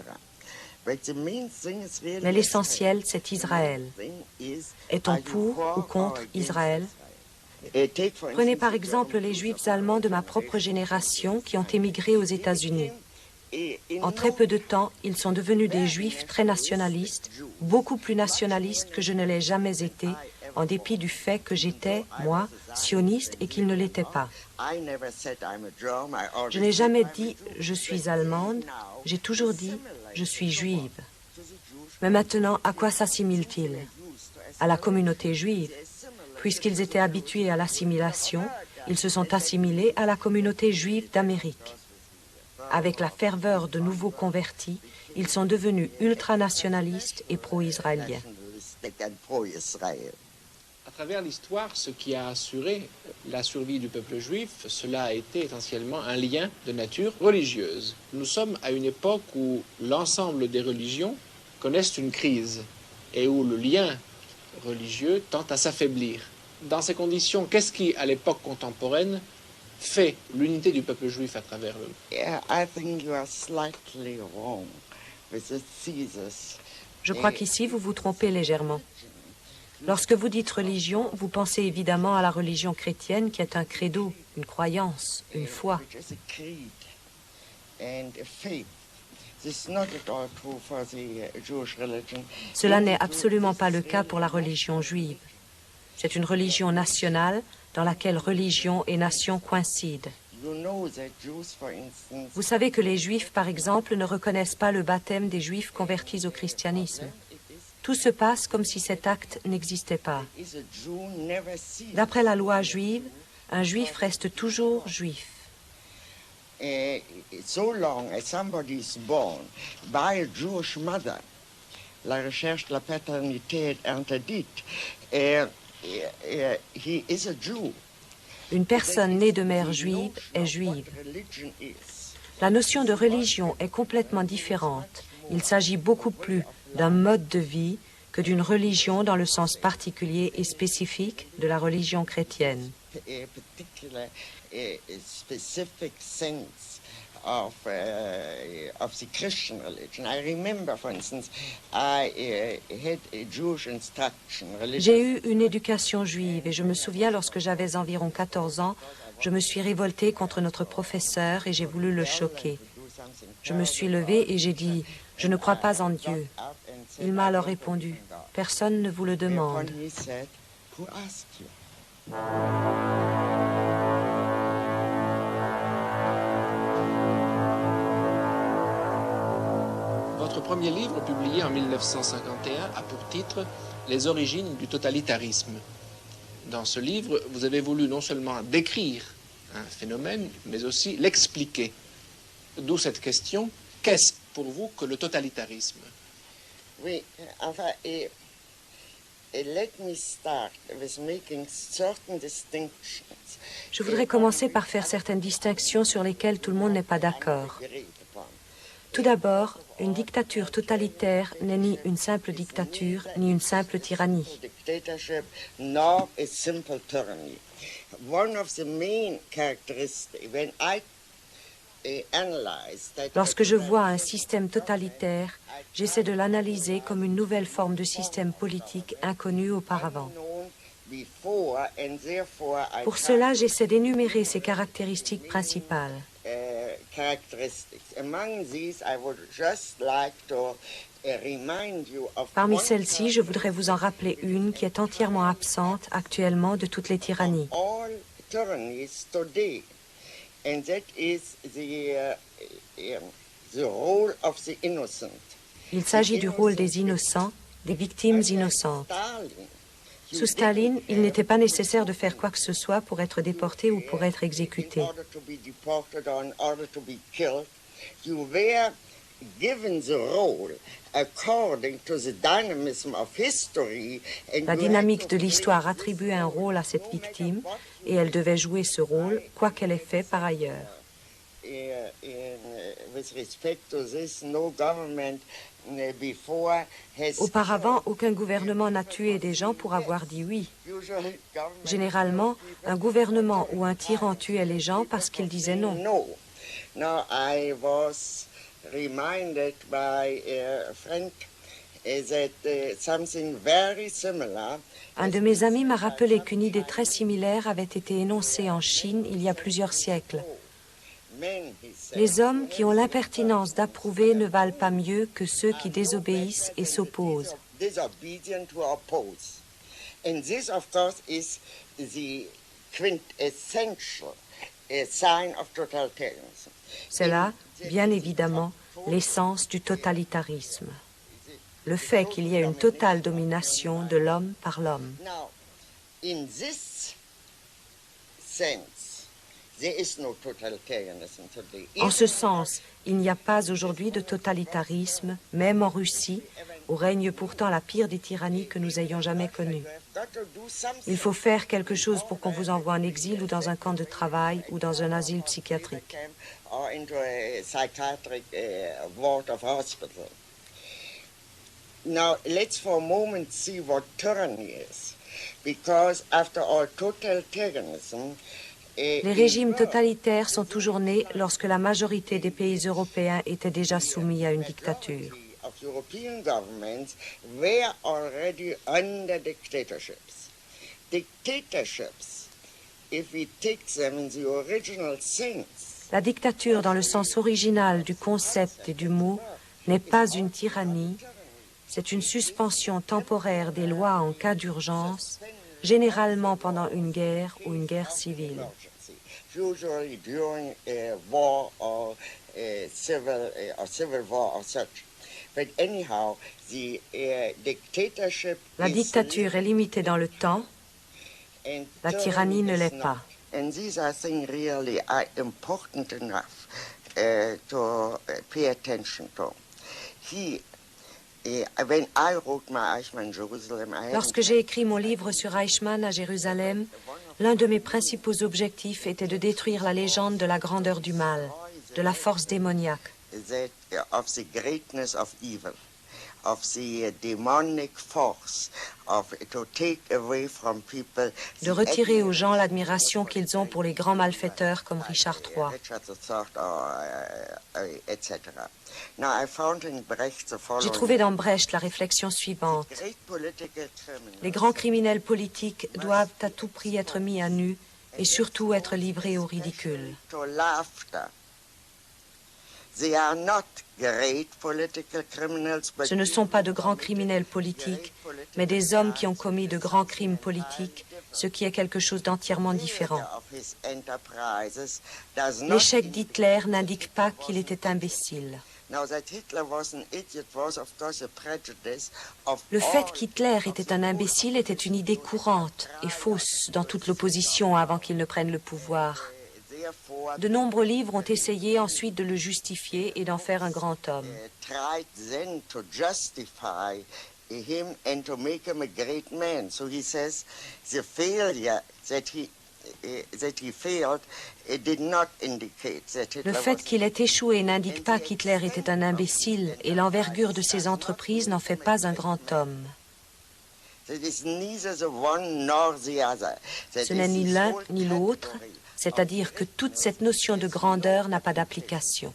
Mais l'essentiel, c'est Israël. Est-on pour ou contre Israël? Prenez par exemple les Juifs allemands de ma propre génération qui ont émigré aux États-Unis. En très peu de temps, ils sont devenus des Juifs très nationalistes, beaucoup plus nationalistes que je ne l'ai jamais été, en dépit du fait que j'étais, moi, sioniste et qu'ils ne l'étaient pas. Je n'ai jamais dit « je suis allemande », j'ai toujours dit « je suis juive ». Mais maintenant, à quoi s'assimilent-ils? À la communauté juive. Puisqu'ils étaient habitués à l'assimilation, ils se sont assimilés à la communauté juive d'Amérique. Avec la ferveur de nouveaux convertis, ils sont devenus ultranationalistes et pro-israéliens. À travers l'histoire, ce qui a assuré la survie du peuple juif, cela a été essentiellement un lien de nature religieuse. Nous sommes à une époque où l'ensemble des religions connaissent une crise et où le lien religieux tend à s'affaiblir. Dans ces conditions, qu'est-ce qui, à l'époque contemporaine, fait l'unité du peuple juif à travers le monde? Je crois qu'ici, vous vous trompez légèrement. Lorsque vous dites religion, vous pensez évidemment à la religion chrétienne qui est un credo, une croyance, une foi. Cela n'est absolument pas le cas pour la religion juive. C'est une religion nationale dans laquelle religion et nation coïncident. Vous savez que les Juifs, par exemple, ne reconnaissent pas le baptême des Juifs convertis au christianisme. Tout se passe comme si cet acte n'existait pas. D'après la loi juive, un Juif reste toujours Juif. So long as somebody is born by a Jewish mother, la recherche de la paternité est interdite, he is a Jew. Une personne née de mère juive est juive. La notion de religion est complètement différente. Il s'agit beaucoup plus d'un mode de vie que d'une religion dans le sens particulier et spécifique de la religion chrétienne. Of the Christian religion. I remember, for instance, I had a Jewish instruction. J'ai eu une éducation juive et je me souviens lorsque j'avais environ 14 ans, je me suis révoltée contre notre professeur et j'ai voulu le choquer. Je me suis levée et j'ai dit « Je ne crois pas en Dieu ». Il m'a alors répondu « Personne ne vous le demande ». Votre premier livre, publié en 1951, a pour titre « Les origines du totalitarisme ». Dans ce livre, vous avez voulu non seulement décrire un phénomène, mais aussi l'expliquer. D'où cette question, qu'est-ce pour vous que le totalitarisme? Oui, enfin, let me start with making certain distinctions. Je voudrais commencer par faire certaines distinctions sur lesquelles tout le monde n'est pas d'accord. Tout d'abord, une dictature totalitaire n'est ni une simple dictature, ni une simple tyrannie. Lorsque je vois un système totalitaire, j'essaie de l'analyser comme une nouvelle forme de système politique inconnu auparavant. Pour cela, j'essaie d'énumérer ses caractéristiques principales. Parmi celles-ci, je voudrais vous en rappeler une qui est entièrement absente actuellement de toutes les tyrannies. Il s'agit du rôle des innocents, des victimes innocentes. Sous Staline, il n'était pas nécessaire de faire quoi que ce soit pour être déporté ou pour être exécuté. La dynamique de l'histoire attribuait un rôle à cette victime et elle devait jouer ce rôle, quoi qu'elle ait fait par ailleurs. Auparavant, aucun gouvernement n'a tué des gens pour avoir dit oui. Généralement, un gouvernement ou un tyran tuait les gens parce qu'ils disaient non. reminded by Frank that something very similar. Un de mes amis m'a rappelé qu'une idée très similaire avait été énoncée en Chine il y a plusieurs siècles. Les hommes qui ont l'impertinence d'approuver ne valent pas mieux que ceux qui désobéissent et s'opposent. And this, of course, is the quintessential sign of totalitarianism. C'est là, bien évidemment, l'essence du totalitarisme. Le fait qu'il y ait une totale domination de l'homme par l'homme. Now, in this sense, there is no totalitarianism today. En ce sens, il n'y a pas aujourd'hui de totalitarisme, même en Russie, où règne pourtant la pire des tyrannies que nous ayons jamais connues. Il faut faire quelque chose pour qu'on vous envoie en exil ou dans un camp de travail ou dans un asile psychiatrique. Or into a psychiatric ward of hospital. Now, let's for a moment see what tyranny is. Because after all, totalitarianism. Les régimes totalitaires sont toujours nés lorsque la majorité des pays européens étaient déjà soumis à une dictature. Of European governments were already under dictatorships. Dictatorships, if we take them in the original sense. La dictature, dans le sens original du concept et du mot, n'est pas une tyrannie, c'est une suspension temporaire des lois en cas d'urgence, généralement pendant une guerre ou une guerre civile. Usually during a war or a civil war or such. But anyhow, the dictatorship. La dictature est limitée dans le temps, la tyrannie ne l'est pas. And these are things really are important enough to pay attention to. When I wrote my Eichmann Jerusalem, Lorsque j'ai écrit mon livre sur Eichmann à Jérusalem, l'un de mes principaux objectifs était de détruire la légende de la grandeur du mal, de la force démoniaque. Of the greatness of evil, of the demonic force, to take away from people. De retirer aux gens l'admiration qu'ils ont pour les grands malfaiteurs comme Richard III. J'ai trouvé dans Brecht la réflexion suivante. Les grands criminels politiques doivent à tout prix être mis à nu et surtout être livrés au ridicule. Ce ne sont pas de grands criminels politiques, mais des hommes qui ont commis de grands crimes politiques, ce qui est quelque chose d'entièrement différent. L'échec d'Hitler n'indique pas qu'il était imbécile. Le fait qu'Hitler était un imbécile était une idée courante et fausse dans toute l'opposition avant qu'il ne prenne le pouvoir. De nombreux livres ont essayé ensuite de le justifier et d'en faire un grand homme. Le fait qu'il ait échoué n'indique pas qu'Hitler était un imbécile et l'envergure de ses entreprises n'en fait pas un grand homme. Ce n'est ni l'un ni l'autre, c'est-à-dire que toute cette notion de grandeur n'a pas d'application.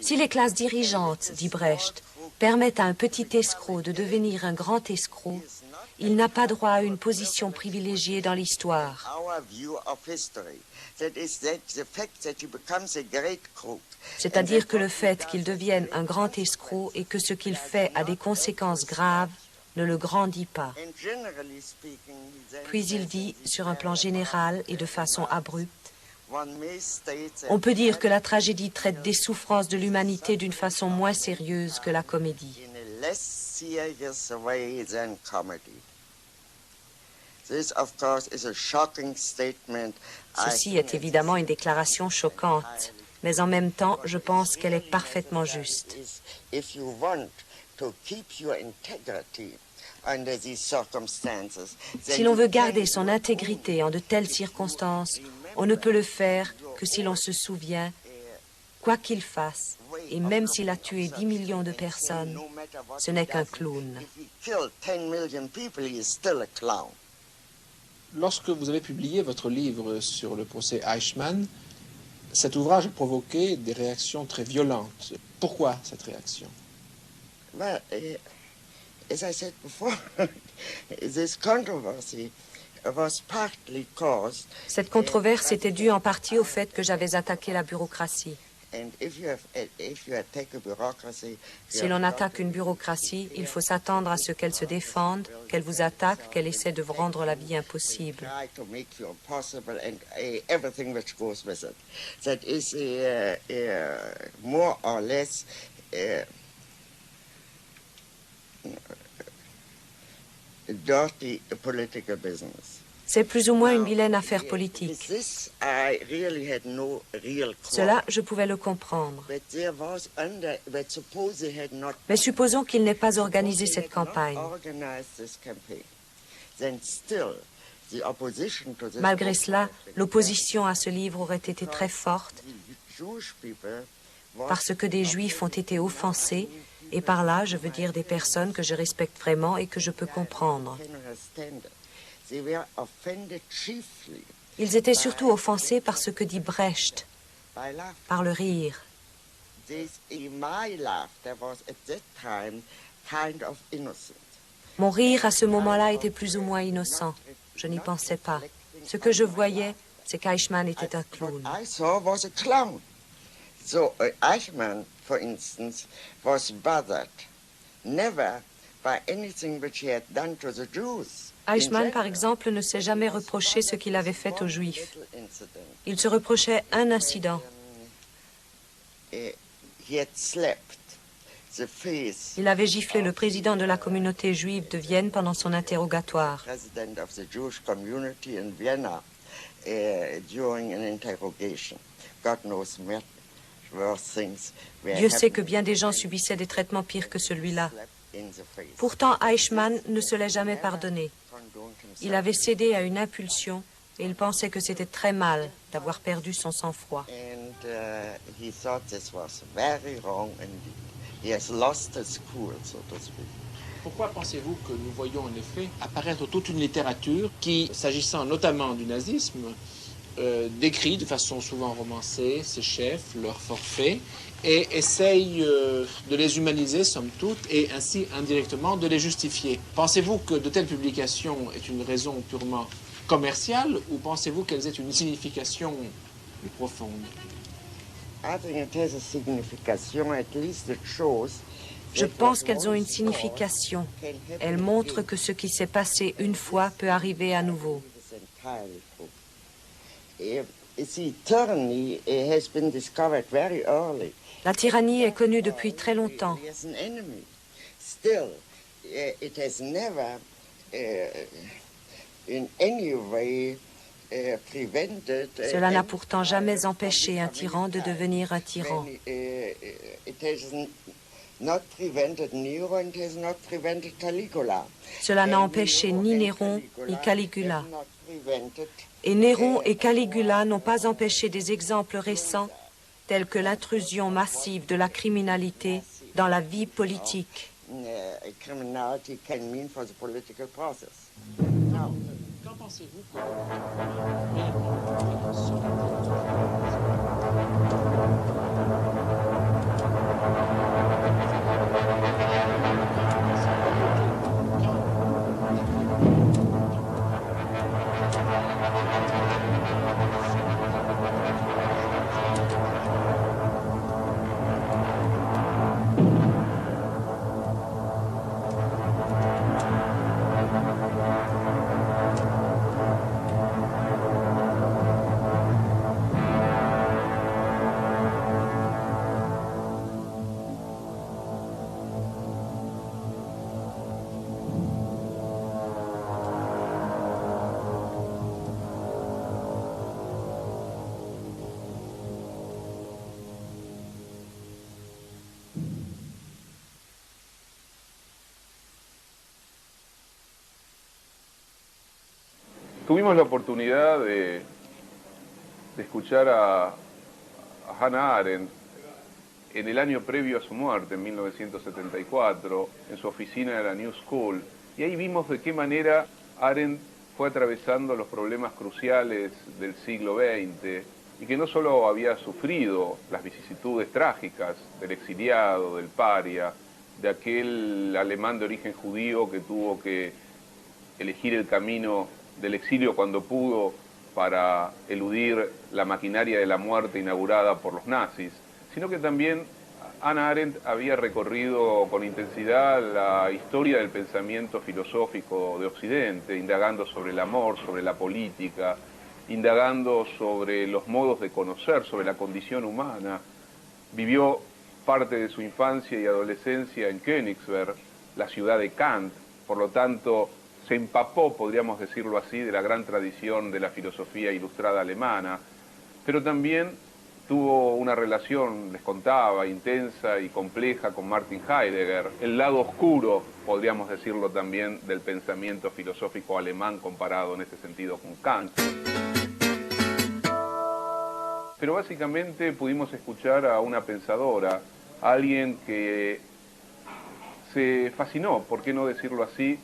Si les classes dirigeantes, dit Brecht, permettent à un petit escroc de devenir un grand escroc, il n'a pas droit à une position privilégiée dans l'histoire. C'est-à-dire que le fait qu'il devienne un grand escroc et que ce qu'il fait a des conséquences graves ne le grandit pas. Puis il dit, sur un plan général et de façon abrupte, on peut dire que la tragédie traite des souffrances de l'humanité d'une façon moins sérieuse que la comédie. Ceci est évidemment une déclaration choquante, mais en même temps, je pense qu'elle est parfaitement juste. Si l'on veut garder son intégrité en de telles circonstances, on ne peut le faire que si l'on se souvient, quoi qu'il fasse, et même s'il a tué 10 millions de personnes, ce n'est qu'un clown. Lorsque vous avez publié votre livre sur le procès Eichmann, Cet ouvrage a provoqué des réactions très violentes. Pourquoi cette réaction? Well, as I said before, this controversy was partly caused. Cette controverse était due en partie au fait que j'avais attaqué la bureaucratie. And if you attack a bureaucracy, Si l'on attaque une bureaucratie, il faut s'attendre à ce qu'elle se défende, qu'elle vous attaque, qu'elle essaie de vous rendre la vie impossible. try to make you impossible and everything which goes with it. That is more or less dirty political business. C'est plus ou moins une vilaine affaire politique. This I really had no real quarrel. Cela, je pouvais le comprendre. But there was but suppose they had not Mais supposons qu'il n'ait pas organisé cette campagne. organized this campaign, then still the opposition to this Malgré cela, l'opposition à ce livre aurait été très forte the Jewish people was parce que des Juifs ont été offensés, et par là, je veux dire des personnes que je respecte vraiment et que je peux comprendre. can understand it. They were offended chiefly Ils étaient surtout offensés par ce que dit Brecht, by laughter. par le rire. In my laughter was at that time kind of innocent. Mon rire à ce moment-là était plus ou moins innocent. Je n'y pensais pas. Ce que je voyais, c'est qu'Eichmann était un clown. What I saw was a clown. So Eichmann, for instance, was bothered never by anything which he had done to the Jews. Eichmann, par exemple, ne s'est jamais reproché ce qu'il avait fait aux Juifs. Il se reprochait un incident. He had slapped the face Il avait giflé le président de la communauté juive de Vienne pendant son interrogatoire. president of the Jewish community in Vienna during an interrogation. God knows worse things were Dieu sait que happening. bien des gens subissaient des traitements pires que celui-là. Slapped in the face. Pourtant, Eichmann ne se l'est jamais pardonné. Condoned himself. Il avait cédé à une impulsion et il pensait que c'était très mal d'avoir perdu son sang-froid. And he thought this was very wrong indeed. He has lost his cool, so to speak. Pourquoi pensez-vous que nous voyons en effet apparaître toute une littérature qui, s'agissant notamment du nazisme, décrit de façon souvent romancée ses chefs, leurs forfaits, et essaye de les humaniser, somme toute, et ainsi indirectement de les justifier? Pensez-vous que de telles publications aient une raison purement commerciale, ou pensez-vous qu'elles aient une signification plus profonde? I think it has a signification, at least it shows. Je pense qu'elles ont une signification. Elles montrent que ce qui s'est passé une fois peut arriver à nouveau. See, tyranny has been discovered very early. La tyrannie est connue depuis très longtemps. There's an enemy. Still, it has never, in any way, prevented. Cela n'a pourtant jamais empêché un tyran de devenir un tyran. It has not prevented Nero and has not prevented Caligula. Cela n'a And empêché Nero ni and Néron ni Caligula. have not prevented Et Néron et Caligula n'ont pas empêché des exemples récents tels que l'intrusion massive de la criminalité dans la vie politique. criminality can mean for the political process. Qu'en pensez-vous que... Tuvimos la oportunidad de escuchar a Hannah Arendt en el año previo a su muerte, en 1974, en su oficina de la New School, y ahí vimos de qué manera Arendt fue atravesando los problemas cruciales del siglo XX, y que no solo había sufrido las vicisitudes trágicas del exiliado, del paria, de aquel alemán de origen judío que tuvo que elegir el camino del exilio cuando pudo para eludir la maquinaria de la muerte inaugurada por los nazis, sino que también Hannah Arendt había recorrido con intensidad la historia del pensamiento filosófico de Occidente, indagando sobre el amor, sobre la política, indagando sobre los modos de conocer, sobre la condición humana. Vivió parte de su infancia y adolescencia en Königsberg, la ciudad de Kant, por lo tanto se empapó, podríamos decirlo así, de la gran tradición de la filosofía ilustrada alemana, pero también tuvo una relación, les contaba, intensa y compleja con Martin Heidegger, el lado oscuro, podríamos decirlo también, del pensamiento filosófico alemán comparado en ese sentido con Kant. Pero básicamente pudimos escuchar a una pensadora, a alguien que se fascinó, por qué no decirlo así,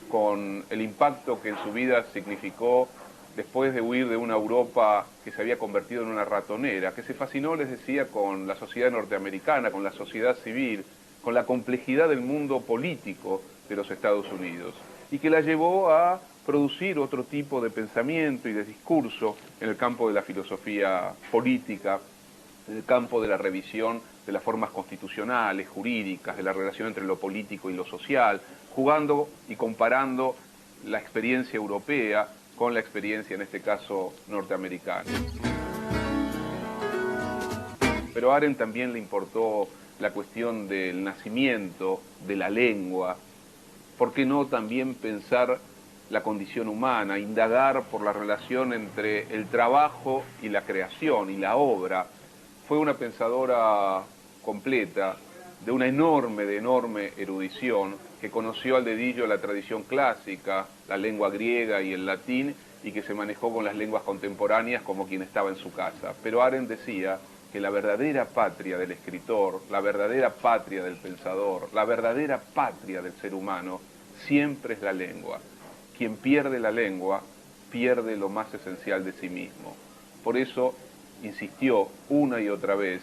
con el impacto que en su vida significó después de huir de una Europa que se había convertido en una ratonera, que se fascinó, les decía, con la sociedad norteamericana, con la sociedad civil, con la complejidad del mundo político de los Estados Unidos, y que la llevó a producir otro tipo de pensamiento y de discurso en el campo de la filosofía política, en el campo de la revisión de las formas constitucionales, jurídicas, de la relación entre lo político y lo social, jugando y comparando la experiencia europea con la experiencia, en este caso, norteamericana. Pero a Arendt también le importó la cuestión del nacimiento, de la lengua. ¿Por qué no también pensar la condición humana, indagar por la relación entre el trabajo y la creación y la obra? Fue una pensadora completa, de una enorme erudición, que conoció al dedillo la tradición clásica, la lengua griega y el latín, y que se manejó con las lenguas contemporáneas como quien estaba en su casa. Pero Arendt decía que la verdadera patria del escritor, la verdadera patria del pensador, la verdadera patria del ser humano, siempre es la lengua. Quien pierde la lengua, pierde lo más esencial de sí mismo. Por eso insistió una y otra vez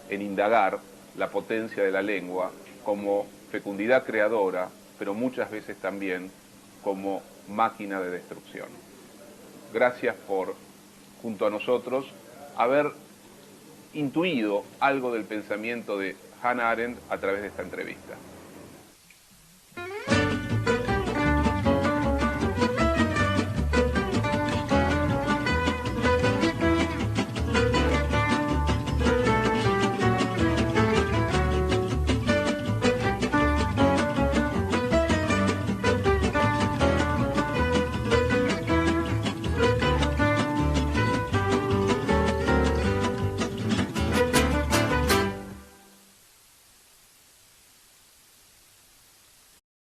en indagar la potencia de la lengua como fecundidad creadora, pero muchas veces también como máquina de destrucción. Gracias por, junto a nosotros, haber intuido algo del pensamiento de Hannah Arendt a través de esta entrevista.